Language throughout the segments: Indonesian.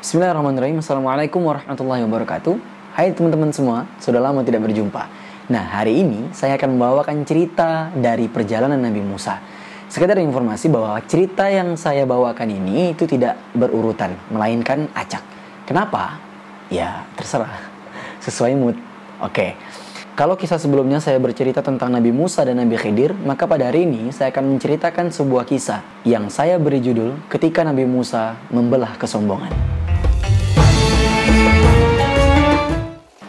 Bismillahirrahmanirrahim. Assalamualaikum warahmatullahi wabarakatuh. Hai teman-teman semua, sudah lama tidak berjumpa. Nah, hari ini saya akan membawakan cerita dari perjalanan Nabi Musa. Sekedar informasi bahwa cerita yang saya bawakan ini itu tidak berurutan, melainkan acak. Kenapa? Ya, terserah. Sesuai mood. Oke. Kalau kisah sebelumnya saya bercerita tentang Nabi Musa dan Nabi Khidir, maka pada hari ini saya akan menceritakan sebuah kisah yang saya beri judul Ketika Nabi Musa Membelah Kesombongan.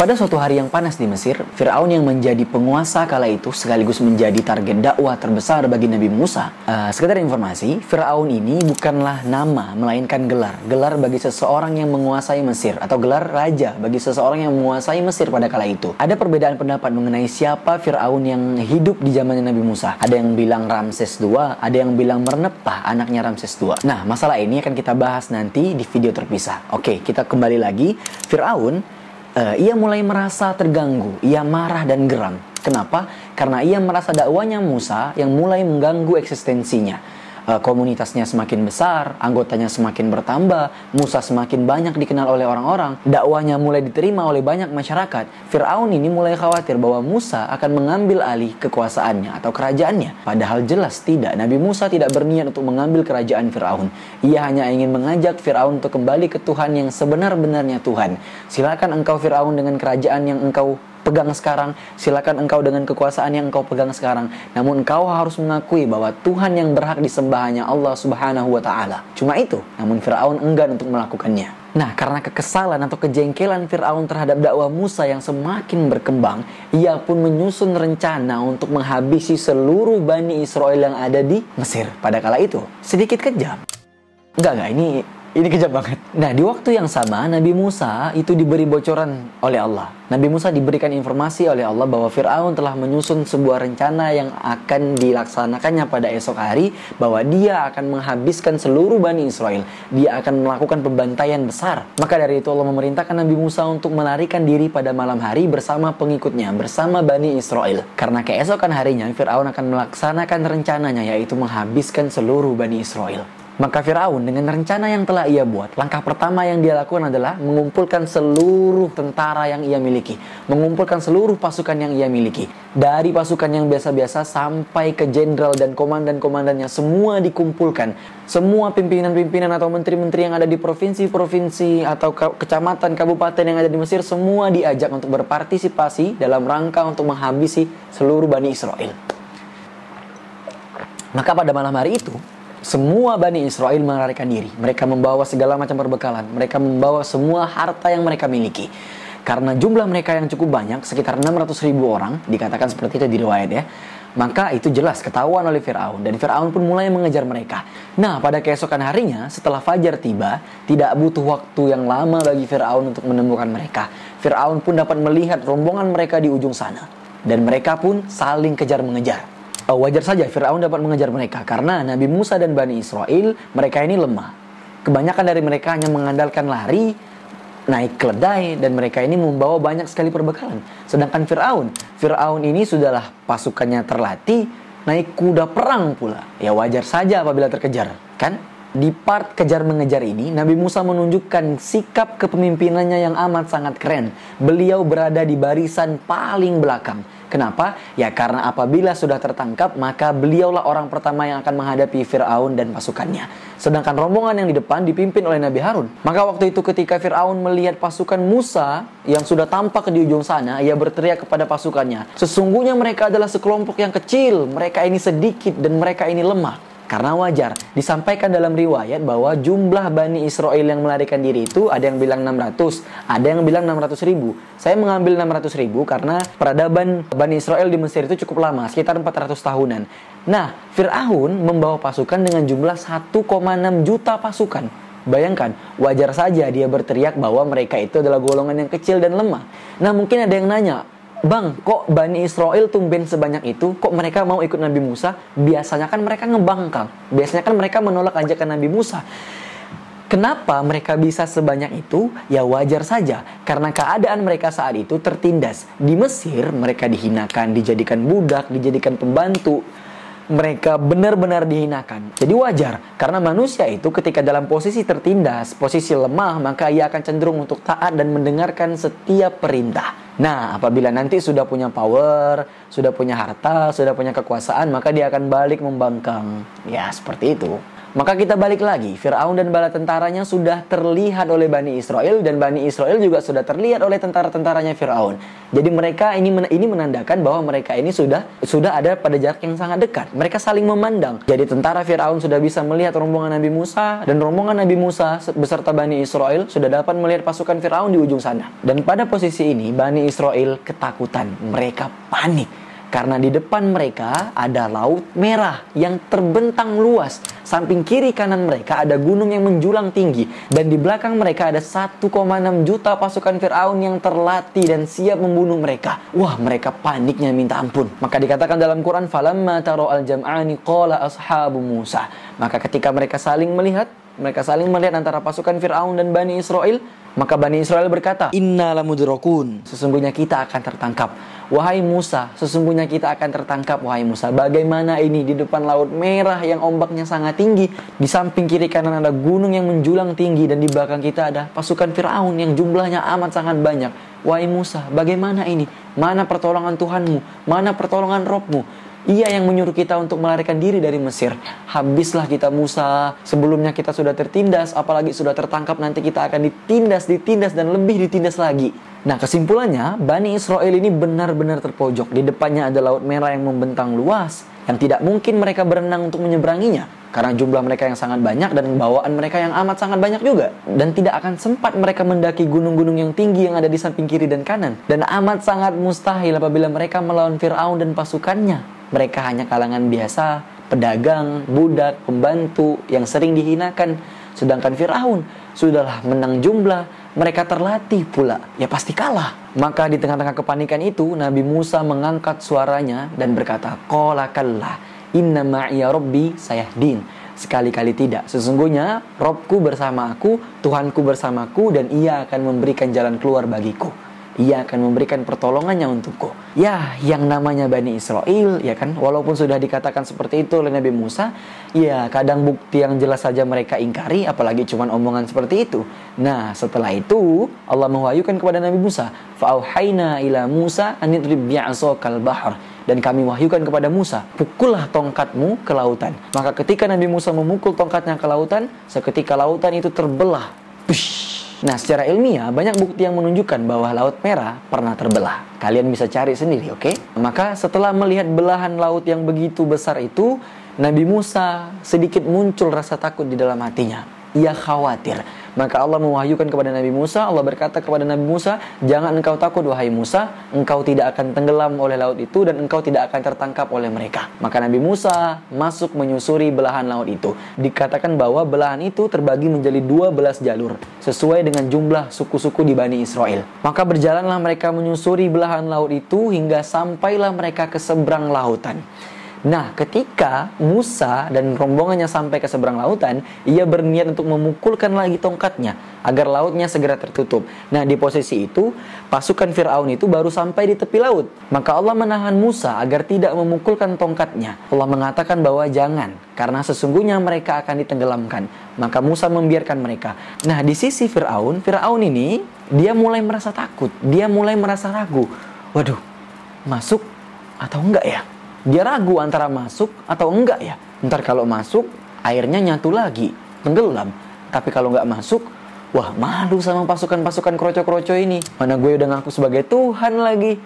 Pada suatu hari yang panas di Mesir, Fir'aun yang menjadi penguasa kala itu sekaligus menjadi target dakwah terbesar bagi Nabi Musa. Sekedar informasi, Fir'aun ini bukanlah nama, melainkan gelar. Gelar bagi seseorang yang menguasai Mesir, atau gelar raja bagi seseorang yang menguasai Mesir pada kala itu. Ada perbedaan pendapat mengenai siapa Fir'aun yang hidup di zamannya Nabi Musa. Ada yang bilang Ramses II, ada yang bilang Merneptah, anaknya Ramses II. Nah, masalah ini akan kita bahas nanti di video terpisah. Oke, kita kembali lagi. Fir'aun ia mulai merasa terganggu, ia marah dan geram. Kenapa? Karena ia merasa dakwanya Musa yang mulai mengganggu eksistensinya. Komunitasnya semakin besar, anggotanya semakin bertambah, Musa semakin banyak dikenal oleh orang-orang, dakwanya mulai diterima oleh banyak masyarakat. Fir'aun ini mulai khawatir bahwa Musa akan mengambil alih kekuasaannya atau kerajaannya. Padahal jelas tidak, Nabi Musa tidak berniat untuk mengambil kerajaan Fir'aun. Ia hanya ingin mengajak Fir'aun untuk kembali ke Tuhan yang sebenar-benarnya Tuhan. Silakan engkau Fir'aun dengan kerajaan yang engkau pegang sekarang, silakan engkau dengan kekuasaan yang engkau pegang sekarang. Namun engkau harus mengakui bahwa Tuhan yang berhak disembah hanya Allah Subhanahu wa Ta'ala. Cuma itu, namun Fir'aun enggan untuk melakukannya. Nah, karena kekesalan atau kejengkelan Fir'aun terhadap dakwah Musa yang semakin berkembang, ia pun menyusun rencana untuk menghabisi seluruh Bani Israel yang ada di Mesir pada kala itu. Sedikit kejam. Enggak, ini kejam banget. Nah, di waktu yang sama, Nabi Musa itu diberi bocoran oleh Allah. Nabi Musa diberikan informasi oleh Allah bahwa Fir'aun telah menyusun sebuah rencana yang akan dilaksanakannya pada esok hari, bahwa dia akan menghabiskan seluruh Bani Israel. Dia akan melakukan pembantaian besar. Maka dari itu Allah memerintahkan Nabi Musa untuk melarikan diri pada malam hari bersama pengikutnya, bersama Bani Israel. Karena keesokan harinya, Fir'aun akan melaksanakan rencananya, yaitu menghabiskan seluruh Bani Israel. Maka Fir'aun dengan rencana yang telah ia buat, langkah pertama yang dia lakukan adalah mengumpulkan seluruh tentara yang ia miliki, mengumpulkan seluruh pasukan yang ia miliki. Dari pasukan yang biasa-biasa sampai ke jenderal dan komandan-komandannya, semua dikumpulkan. Semua pimpinan-pimpinan atau menteri-menteri yang ada di provinsi-provinsi atau kecamatan, kabupaten yang ada di Mesir, semua diajak untuk berpartisipasi dalam rangka untuk menghabisi seluruh Bani Israel. Maka pada malam hari itu, semua Bani Israel melarikan diri. Mereka membawa segala macam perbekalan. Mereka membawa semua harta yang mereka miliki. Karena jumlah mereka yang cukup banyak, sekitar 600.000 orang, dikatakan seperti itu di riwayat ya. Maka itu jelas ketahuan oleh Fir'aun. Dan Fir'aun pun mulai mengejar mereka. Nah, pada keesokan harinya, setelah fajar tiba, tidak butuh waktu yang lama bagi Fir'aun untuk menemukan mereka. Fir'aun pun dapat melihat rombongan mereka di ujung sana. Dan mereka pun saling kejar-mengejar. Wajar saja Fir'aun dapat mengejar mereka karena Nabi Musa dan Bani Israel, mereka ini lemah. Kebanyakan dari mereka hanya mengandalkan lari, naik keledai, dan mereka ini membawa banyak sekali perbekalan. Sedangkan Fir'aun ini sudahlah pasukannya terlatih, naik kuda perang pula. Ya wajar saja apabila terkejar, kan? Di part kejar mengejar ini, Nabi Musa menunjukkan sikap kepemimpinannya yang amat sangat keren. Beliau berada di barisan paling belakang. Kenapa? Ya karena apabila sudah tertangkap, maka beliaulah orang pertama yang akan menghadapi Fir'aun dan pasukannya. Sedangkan rombongan yang di depan dipimpin oleh Nabi Harun. Maka waktu itu ketika Fir'aun melihat pasukan Musa yang sudah tampak di ujung sana, ia berteriak kepada pasukannya, sesungguhnya mereka adalah sekelompok yang kecil, mereka ini sedikit dan mereka ini lemah. Karena wajar, disampaikan dalam riwayat bahwa jumlah Bani Israel yang melarikan diri itu ada yang bilang 600, ada yang bilang 600.000. Saya mengambil 600.000 karena peradaban Bani Israel di Mesir itu cukup lama, sekitar 400 tahunan. Nah, Fir'aun membawa pasukan dengan jumlah 1,6 juta pasukan. Bayangkan, wajar saja dia berteriak bahwa mereka itu adalah golongan yang kecil dan lemah. Nah, mungkin ada yang nanya, Bang, kok Bani Israel tumben sebanyak itu? Kok mereka mau ikut Nabi Musa? Biasanya kan mereka ngebangkang. Biasanya kan mereka menolak ajakan Nabi Musa. Kenapa mereka bisa sebanyak itu? Ya wajar saja, karena keadaan mereka saat itu tertindas. Di Mesir, mereka dihinakan, dijadikan budak, dijadikan pembantu. mereka benar-benar dihinakan. Jadi wajar, karena manusia itu ketika dalam posisi tertindas, posisi lemah, maka ia akan cenderung untuk taat dan mendengarkan setiap perintah. Nah, apabila nanti sudah punya power, sudah punya harta, sudah punya kekuasaan, maka dia akan balik membangkang. Ya, seperti itu. Maka kita balik lagi, Fir'aun dan bala tentaranya sudah terlihat oleh Bani Israel, dan Bani Israel juga sudah terlihat oleh tentara-tentaranya Fir'aun. Jadi mereka ini menandakan bahwa mereka ini sudah ada pada jarak yang sangat dekat. Mereka saling memandang. Jadi tentara Fir'aun sudah bisa melihat rombongan Nabi Musa, dan rombongan Nabi Musa beserta Bani Israel sudah dapat melihat pasukan Fir'aun di ujung sana. Dan pada posisi ini Bani Israel ketakutan, mereka panik. Karena di depan mereka ada laut merah yang terbentang luas. Samping kiri kanan mereka ada gunung yang menjulang tinggi. Dan di belakang mereka ada 1,6 juta pasukan Fir'aun yang terlatih dan siap membunuh mereka. Wah, mereka paniknya minta ampun. Maka dikatakan dalam Quran, "Falamma taro al-jam'ani qala ashabu Musa." Maka ketika mereka saling melihat antara pasukan Fir'aun dan Bani Israel, maka Bani Israel berkata, "Inna lamudrakun." Sesungguhnya kita akan tertangkap. Wahai Musa, sesungguhnya kita akan tertangkap, wahai Musa. Bagaimana ini di depan laut merah yang ombaknya sangat tinggi, di samping kiri kanan ada gunung yang menjulang tinggi, dan di belakang kita ada pasukan Fir'aun yang jumlahnya amat sangat banyak. Wahai Musa, bagaimana ini? Mana pertolongan Tuhanmu? Mana pertolongan Robmu? Ia yang menyuruh kita untuk melarikan diri dari Mesir. Habislah kita Musa. Sebelumnya kita sudah tertindas, apalagi sudah tertangkap, nanti kita akan ditindas dan lebih ditindas lagi. Nah, kesimpulannya, Bani Israel ini benar-benar terpojok. Di depannya ada laut merah yang membentang luas, yang tidak mungkin mereka berenang untuk menyeberanginya, karena jumlah mereka yang sangat banyak dan bawaan mereka yang amat sangat banyak juga. Dan tidak akan sempat mereka mendaki gunung-gunung yang tinggi yang ada di samping kiri dan kanan. Dan amat sangat mustahil apabila mereka melawan Fir'aun dan pasukannya. Mereka hanya kalangan biasa, pedagang, budak, pembantu yang sering dihinakan. Sedangkan Fir'aun sudahlah menang jumlah, mereka terlatih pula, ya pasti kalah. Maka di tengah-tengah kepanikan itu, Nabi Musa mengangkat suaranya dan berkata, "Qala kalla, inna ma'iya rabbi sayahdin." Sekali-kali tidak, sesungguhnya Robku bersama aku, Tuhanku bersamaku, dan ia akan memberikan jalan keluar bagiku. Ia akan memberikan pertolongannya untukku. Ya, yang namanya Bani Israel, ya kan, walaupun sudah dikatakan seperti itu oleh Nabi Musa, ya kadang bukti yang jelas saja mereka ingkari, apalagi cuma omongan seperti itu. Nah, setelah itu Allah mewahyukan kepada Nabi Musa, "Fa'auhayna ila Musa an idrib bi'asokal bahr." Dan kami wahyukan kepada Musa, pukullah tongkatmu ke lautan. Maka ketika Nabi Musa memukul tongkatnya ke lautan, seketika lautan itu terbelah. Push. Nah, secara ilmiah banyak bukti yang menunjukkan bahwa Laut Merah pernah terbelah. Kalian bisa cari sendiri, oke? Maka setelah melihat belahan laut yang begitu besar itu, Nabi Musa sedikit muncul rasa takut di dalam hatinya. Ia khawatir. Maka Allah mewahyukan kepada Nabi Musa, Allah berkata kepada Nabi Musa, "Jangan engkau takut wahai Musa, engkau tidak akan tenggelam oleh laut itu dan engkau tidak akan tertangkap oleh mereka." Maka Nabi Musa masuk menyusuri belahan laut itu. Dikatakan bahwa belahan itu terbagi menjadi 12 jalur, sesuai dengan jumlah suku-suku di Bani Israel. Maka berjalanlah mereka menyusuri belahan laut itu hingga sampailah mereka ke seberang lautan. Nah, ketika Musa dan rombongannya sampai ke seberang lautan, ia berniat untuk memukulkan lagi tongkatnya agar lautnya segera tertutup. Nah, di posisi itu, pasukan Fir'aun itu baru sampai di tepi laut. Maka Allah menahan Musa agar tidak memukulkan tongkatnya. Allah mengatakan bahwa jangan, karena sesungguhnya mereka akan ditenggelamkan. Maka Musa membiarkan mereka. Nah, di sisi Fir'aun ini, dia mulai merasa takut. Dia mulai merasa ragu. Waduh, masuk atau enggak ya? Dia ragu antara masuk atau enggak ya. Ntar kalau masuk, airnya nyatu lagi, tenggelam. Tapi kalau nggak masuk, wah malu sama pasukan-pasukan kroco-kroco ini. Mana gue udah ngaku sebagai Tuhan lagi.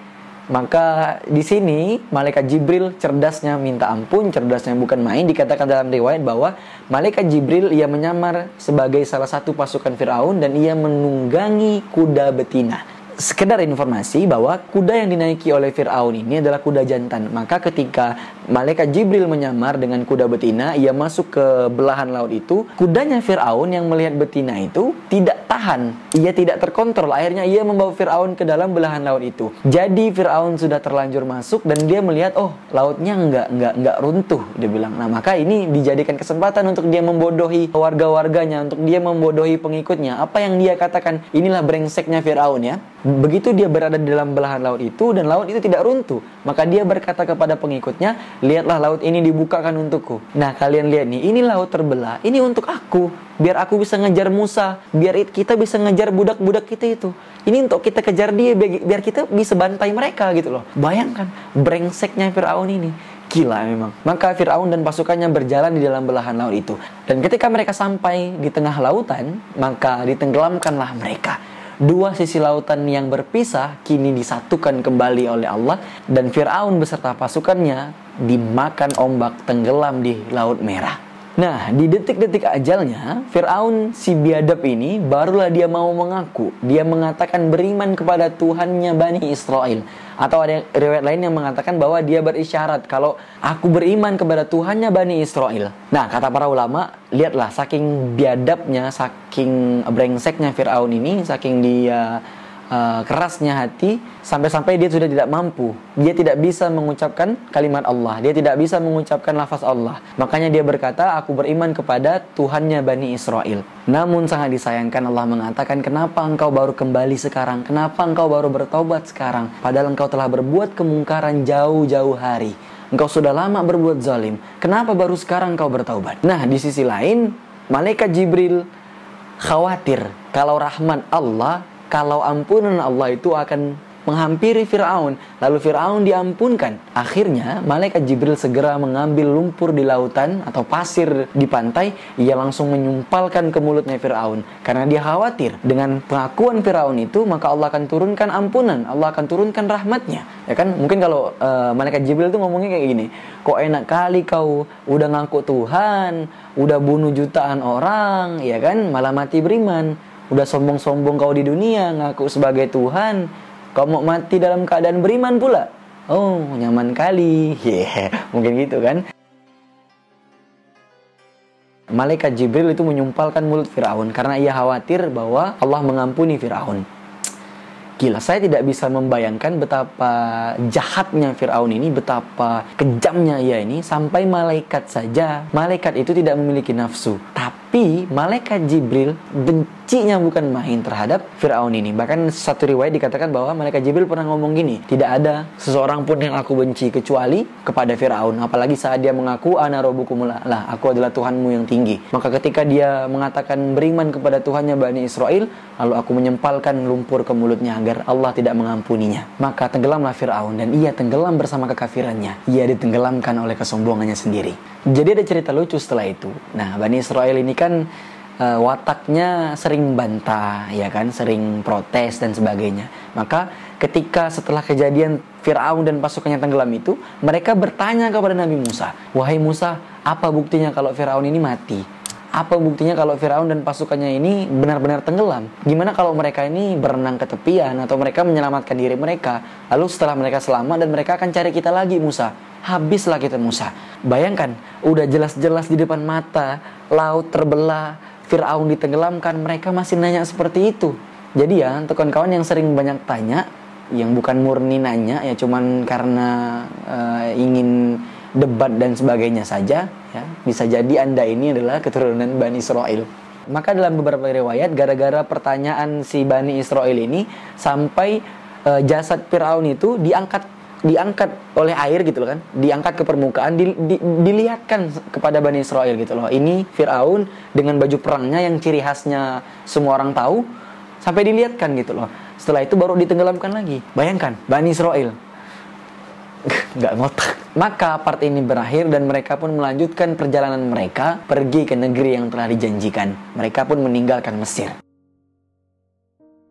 Maka di sini malaikat Jibril cerdasnya minta ampun, cerdasnya bukan main. Dikatakan dalam riwayat bahwa malaikat Jibril ia menyamar sebagai salah satu pasukan Fir'aun dan ia menunggangi kuda betina. Sekedar informasi bahwa kuda yang dinaiki oleh Fir'aun ini adalah kuda jantan. Maka ketika malaikat Jibril menyamar dengan kuda betina, ia masuk ke belahan laut itu. Kudanya Fir'aun yang melihat betina itu tidak tahan, ia tidak terkontrol. Akhirnya ia membawa Fir'aun ke dalam belahan laut itu. Jadi Fir'aun sudah terlanjur masuk dan dia melihat, oh lautnya nggak runtuh, dia bilang. Nah, maka ini dijadikan kesempatan untuk dia membodohi warga-warganya, untuk dia membodohi pengikutnya. Apa yang dia katakan, inilah brengseknya Fir'aun ya. Begitu dia berada di dalam belahan laut itu dan laut itu tidak runtuh, maka dia berkata kepada pengikutnya, lihatlah laut ini dibukakan untukku. Nah kalian lihat nih, ini laut terbelah, ini untuk aku, biar aku bisa ngejar Musa, biar kita bisa ngejar budak-budak kita itu. Ini untuk kita kejar dia, biar kita bisa bantai mereka gitu loh. Bayangkan brengseknya Firaun ini. Gila memang. Maka Firaun dan pasukannya berjalan di dalam belahan laut itu. Dan ketika mereka sampai di tengah lautan, maka ditenggelamkanlah mereka. Dua sisi lautan yang berpisah kini disatukan kembali oleh Allah, dan Firaun beserta pasukannya dimakan ombak tenggelam di Laut Merah. Nah, di detik-detik ajalnya, Firaun si biadab ini barulah dia mau mengaku. Dia mengatakan beriman kepada Tuhannya Bani Israel. Atau ada riwayat lain yang mengatakan bahwa dia berisyarat kalau aku beriman kepada Tuhannya Bani Israel. Nah, kata para ulama, lihatlah saking biadabnya, saking brengseknya Firaun ini, saking dia kerasnya hati, sampai-sampai dia sudah tidak mampu. Dia tidak bisa mengucapkan kalimat Allah, dia tidak bisa mengucapkan lafaz Allah. Makanya dia berkata, aku beriman kepada Tuhannya Bani Israel. Namun sangat disayangkan Allah mengatakan, kenapa engkau baru kembali sekarang? Kenapa engkau baru bertobat sekarang? Padahal engkau telah berbuat kemungkaran jauh-jauh hari. Engkau sudah lama berbuat zalim. Kenapa baru sekarang engkau bertaubat? Nah, di sisi lain, malaikat Jibril khawatir kalau rahmat Allah, kalau ampunan Allah itu akan menghampiri Firaun, lalu Firaun diampunkan. Akhirnya malaikat Jibril segera mengambil lumpur di lautan atau pasir di pantai, ia langsung menyumpalkan ke mulutnya Firaun karena dia khawatir dengan pengakuan Firaun itu maka Allah akan turunkan ampunan, Allah akan turunkan rahmatnya. Ya kan? Mungkin kalau malaikat Jibril itu ngomongnya kayak gini, kok enak kali kau udah ngaku Tuhan, udah bunuh jutaan orang, ya kan, malah mati beriman. Udah sombong-sombong kau di dunia, ngaku sebagai Tuhan, kau mau mati dalam keadaan beriman pula. Oh, nyaman kali. Mungkin gitu kan. Malaikat Jibril itu menyumpalkan mulut Firaun karena ia khawatir bahwa Allah mengampuni Firaun. Gila, saya tidak bisa membayangkan betapa jahatnya Firaun ini, betapa kejamnya ia ini, sampai malaikat saja, malaikat itu tidak memiliki nafsu. Tapi malaikat Jibril bencinya bukan main terhadap Firaun ini. Bahkan satu riwayat dikatakan bahwa malaikat Jibril pernah ngomong gini, tidak ada seseorang pun yang aku benci kecuali kepada Firaun. Apalagi saat dia mengaku ana rabbukumul a'la, aku adalah Tuhanmu yang tinggi. Maka ketika dia mengatakan beriman kepada Tuhannya Bani Israel, lalu aku menyempalkan lumpur ke mulutnya agar Allah tidak mengampuninya. Maka tenggelamlah Firaun dan ia tenggelam bersama kekafirannya. Ia ditenggelamkan oleh kesombongannya sendiri. Jadi ada cerita lucu setelah itu. Nah, Bani Israel ini kan wataknya sering bantah, ya kan, sering protes dan sebagainya. Maka ketika setelah kejadian Firaun dan pasukannya tenggelam itu, mereka bertanya kepada Nabi Musa, wahai Musa, apa buktinya kalau Firaun ini mati? Apa buktinya kalau Firaun dan pasukannya ini benar-benar tenggelam? Gimana kalau mereka ini berenang ke tepian atau mereka menyelamatkan diri mereka? Lalu setelah mereka selamat dan mereka akan cari kita lagi, Musa. Habislah kita, Musa. Bayangkan, udah jelas-jelas di depan mata, laut terbelah, Firaun ditenggelamkan, mereka masih nanya seperti itu. Jadi ya, untuk kawan-kawan yang sering banyak tanya, yang bukan murni nanya, ya cuman karena ingin debat dan sebagainya saja, ya, bisa jadi Anda ini adalah keturunan Bani Israel. Maka dalam beberapa riwayat, gara-gara pertanyaan si Bani Israel ini, sampai jasad Firaun itu diangkat oleh air gitu loh kan, diangkat ke permukaan, dilihatkan kepada Bani Israel gitu loh. Ini Firaun dengan baju perangnya yang ciri khasnya semua orang tahu, sampai dilihatkan gitu loh. Setelah itu baru ditenggelamkan lagi. Bayangkan, Bani Israel nggak ngotak. Maka part ini berakhir dan mereka pun melanjutkan perjalanan mereka pergi ke negeri yang telah dijanjikan. Mereka pun meninggalkan Mesir.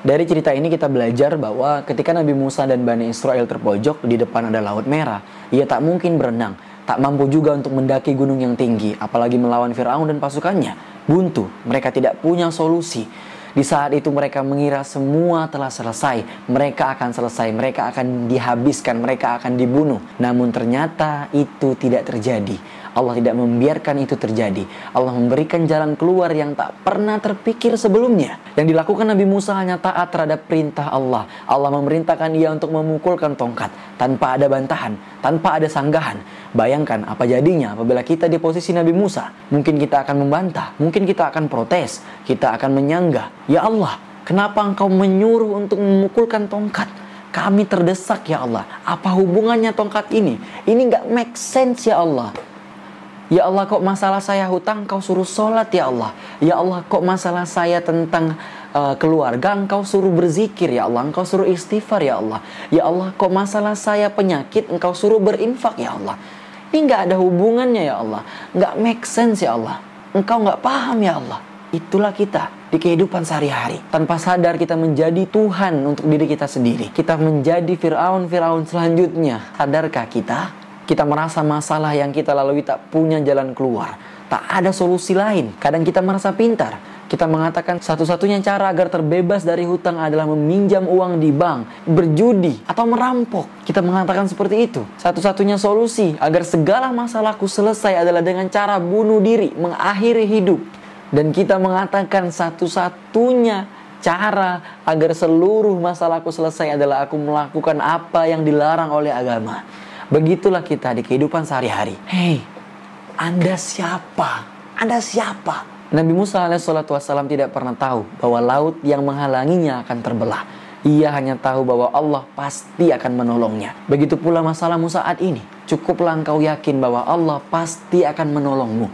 Dari cerita ini kita belajar bahwa ketika Nabi Musa dan Bani Israel terpojok, di depan ada Laut Merah, ia tak mungkin berenang, tak mampu juga untuk mendaki gunung yang tinggi, apalagi melawan Firaun dan pasukannya. Buntu, mereka tidak punya solusi. Di saat itu mereka mengira semua telah selesai, mereka akan selesai, mereka akan dihabiskan, mereka akan dibunuh. Namun ternyata itu tidak terjadi. Allah tidak membiarkan itu terjadi. Allah memberikan jalan keluar yang tak pernah terpikir sebelumnya. Yang dilakukan Nabi Musa hanya taat terhadap perintah Allah. Allah memerintahkan ia untuk memukulkan tongkat tanpa ada bantahan, tanpa ada sanggahan. Bayangkan apa jadinya apabila kita di posisi Nabi Musa. Mungkin kita akan membantah, mungkin kita akan protes, kita akan menyanggah. Ya Allah, Kenapa engkau menyuruh untuk memukulkan tongkat? Kami terdesak ya Allah. Apa hubungannya tongkat ini? Ini nggak make sense ya Allah. Ya Allah, kok masalah saya hutang Engkau suruh sholat ya Allah. Ya Allah, kok masalah saya tentang keluarga Engkau suruh berzikir ya Allah. Engkau suruh istighfar ya Allah. Ya Allah, kok masalah saya penyakit Engkau suruh berinfak ya Allah. Ini nggak ada hubungannya ya Allah. Nggak make sense ya Allah. Engkau nggak paham ya Allah. Itulah kita di kehidupan sehari-hari. Tanpa sadar kita menjadi Tuhan untuk diri kita sendiri. Kita menjadi Fir'aun selanjutnya. Sadarkah kita? Kita merasa masalah yang kita lalui tak punya jalan keluar. Tak ada solusi lain. Kadang kita merasa pintar. Kita mengatakan satu-satunya cara agar terbebas dari hutang adalah meminjam uang di bank, berjudi, atau merampok. Kita mengatakan seperti itu. Satu-satunya solusi agar segala masalahku selesai adalah dengan cara bunuh diri, mengakhiri hidup. Dan kita mengatakan satu-satunya cara agar seluruh masalahku selesai adalah aku melakukan apa yang dilarang oleh agama. Begitulah kita di kehidupan sehari-hari. Hei, Anda siapa? Anda siapa? Nabi Musa alaihissalam tidak pernah tahu bahwa laut yang menghalanginya akan terbelah. Ia hanya tahu bahwa Allah pasti akan menolongnya. Begitu pula masalahmu saat ini. Cukuplah engkau yakin bahwa Allah pasti akan menolongmu,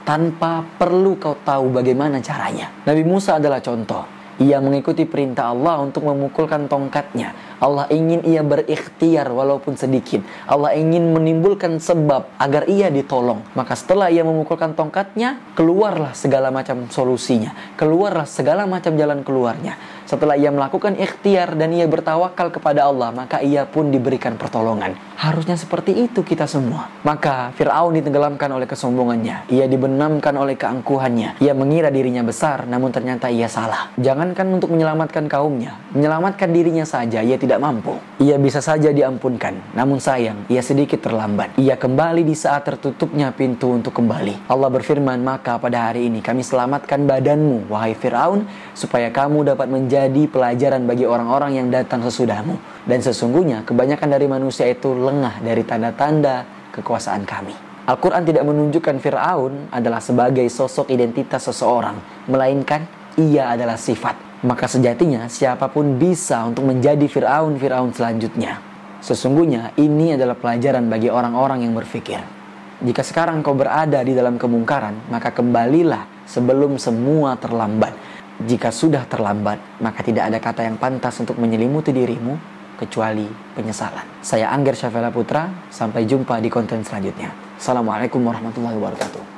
tanpa perlu kau tahu bagaimana caranya. Nabi Musa adalah contoh. Ia mengikuti perintah Allah untuk memukulkan tongkatnya. Allah ingin ia berikhtiar walaupun sedikit. Allah ingin menimbulkan sebab agar ia ditolong. Maka setelah ia memukulkan tongkatnya, keluarlah segala macam solusinya. Keluarlah segala macam jalan keluarnya. Setelah ia melakukan ikhtiar dan ia bertawakal kepada Allah, maka ia pun diberikan pertolongan. Harusnya seperti itu kita semua. Maka Fir'aun ditenggelamkan oleh kesombongannya. Ia dibenamkan oleh keangkuhannya. Ia mengira dirinya besar, namun ternyata ia salah. Jangankan untuk menyelamatkan kaumnya, menyelamatkan dirinya saja ia tidak mampu. Ia bisa saja diampunkan, namun sayang, ia sedikit terlambat. Ia kembali di saat tertutupnya pintu untuk kembali. Allah berfirman, maka pada hari ini kami selamatkan badanmu, wahai Fir'aun, supaya kamu dapat menjadi pelajaran bagi orang-orang yang datang sesudahmu. Dan sesungguhnya kebanyakan dari manusia itu lengah dari tanda-tanda kekuasaan kami. Al-Quran tidak menunjukkan Fir'aun adalah sebagai sosok identitas seseorang, melainkan ia adalah sifat. Maka sejatinya siapapun bisa untuk menjadi Fir'aun selanjutnya. Sesungguhnya ini adalah pelajaran bagi orang-orang yang berpikir. Jika sekarang kau berada di dalam kemungkaran, maka kembalilah sebelum semua terlambat. Jika sudah terlambat, maka tidak ada kata yang pantas untuk menyelimuti dirimu kecuali penyesalan. Saya Angger Syafela Putra, sampai jumpa di konten selanjutnya. Assalamualaikum warahmatullahi wabarakatuh.